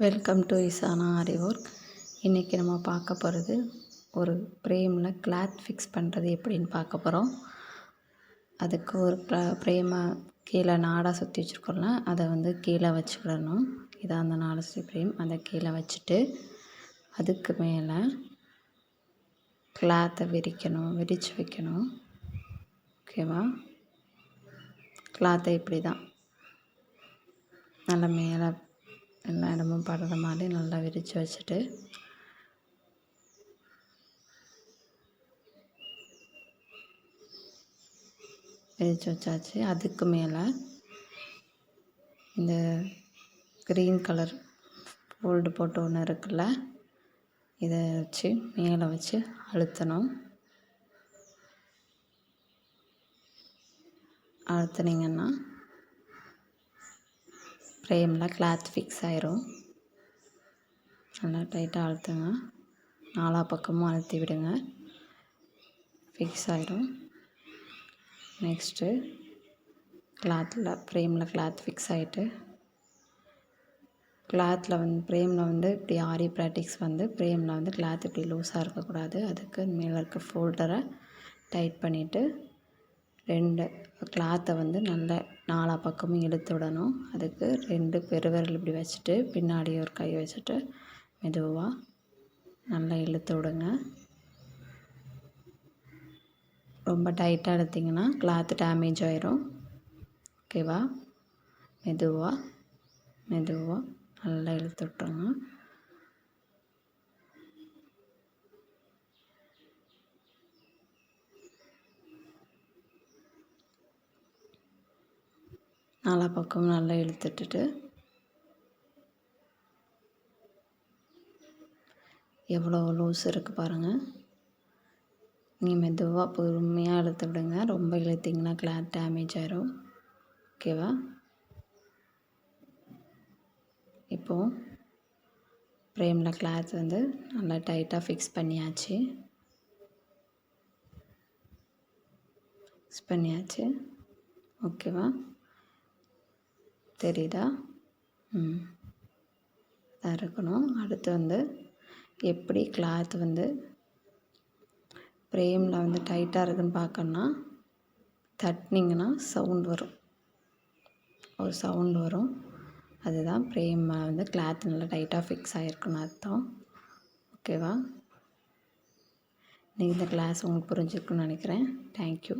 Welcome to Isana Aari work. இன்றைக்கி நம்ம பார்க்க போகிறது ஒரு ஃப்ரேமில் கிளாத் ஃபிக்ஸ் பண்ணுறது எப்படின்னு பார்க்க போகிறோம். அதுக்கு ஒரு ஃப்ரேமை கீழே நாடாக சுற்றி வச்சுருக்கோம்ல, அதை கீழே வச்சுக்கிடணும். இதான் அந்த நாடா சுற்றி ஃப்ரேம். அதை கீழே வச்சுட்டு அதுக்கு மேலே கிளாத்தை விரித்து வைக்கணும். ஓகேவா? கிளாத்தை இப்படி தான் நல்லா மேலே எல்லா இடமும் படுற மாதிரி நல்லா விரித்து வச்சுட்டு வச்சாச்சு. அதுக்கு மேலே இந்த க்ரீன் கலர் ஃபோல்டு போட்டு ஒன்று இருக்குல்ல, இதை வச்சு மேலே வச்சு அழுத்தணும். அழுத்துனீங்கன்னா ஃப்ரேமில் கிளாத் ஃபிக்ஸ் ஆயிரும். நல்லா டைட்டாக அழுத்துங்க. நாலா பக்கமும் அழுத்தி விடுங்க. ஃபிக்ஸ் ஆயிரும். நெக்ஸ்ட்டு ஃப்ரேமில் கிளாத் ஃபிக்ஸ் ஆகிட்டு ஃப்ரேமில் இப்படி ஆரி ப்ராக்டிக்ஸ் ஃப்ரேமில் கிளாத் இப்படி லூஸாக இருக்கக்கூடாது. அதுக்கு மேலே இருக்க ஃபோல்டரை டைட் பண்ணிவிட்டு 2 கிளாத்தை நல்லா நாலா பக்கமும் இழுத்து விடணும். அதுக்கு 2 பெருவிரல் இப்படி வச்சுட்டு பின்னாடி ஒரு கை வச்சுட்டு மெதுவாக நல்லா இழுத்து விடுங்க. ரொம்ப டைட்டாக எடுத்திங்கன்னா கிளாத்து டேமேஜ் ஆயிரும். ஓகேவா? மெதுவாக நல்லா இழுத்து விட்டுருங்க. நாலா பக்கம் நல்லா இழுத்துட்டு எவ்வளோ லூஸ் இருக்குது பாருங்கள். நீங்கள் மெதுவாக பொறுமையாக இழுத்து விடுங்க. ரொம்ப இழுத்திங்கன்னா கிளாத் டேமேஜ் ஆயிரும். ஓகேவா? இப்போது ஃப்ரேமில் கிளாத் நல்லா டைட்டாக ஃபிக்ஸ் பண்ணியாச்சு. ஓகேவா? தெரியுதா? இதாக இருக்கணும். அடுத்து எப்படி கிளாத் ஃப்ரேமில் டைட்டாக இருக்குதுன்னு பார்க்கணுன்னா தட்டினீங்கன்னா ஒரு சவுண்ட் வரும். அதுதான் ஃப்ரேமில் கிளாத் நல்லா டைட்டாக ஃபிக்ஸ் ஆகிருக்குன்னு அர்த்தம். ஓகேவா? இன்றைக்கி இந்த கிளாஸ் உங்களுக்கு புரிஞ்சிருக்குன்னு நினைக்கிறேன். தேங்க்யூ.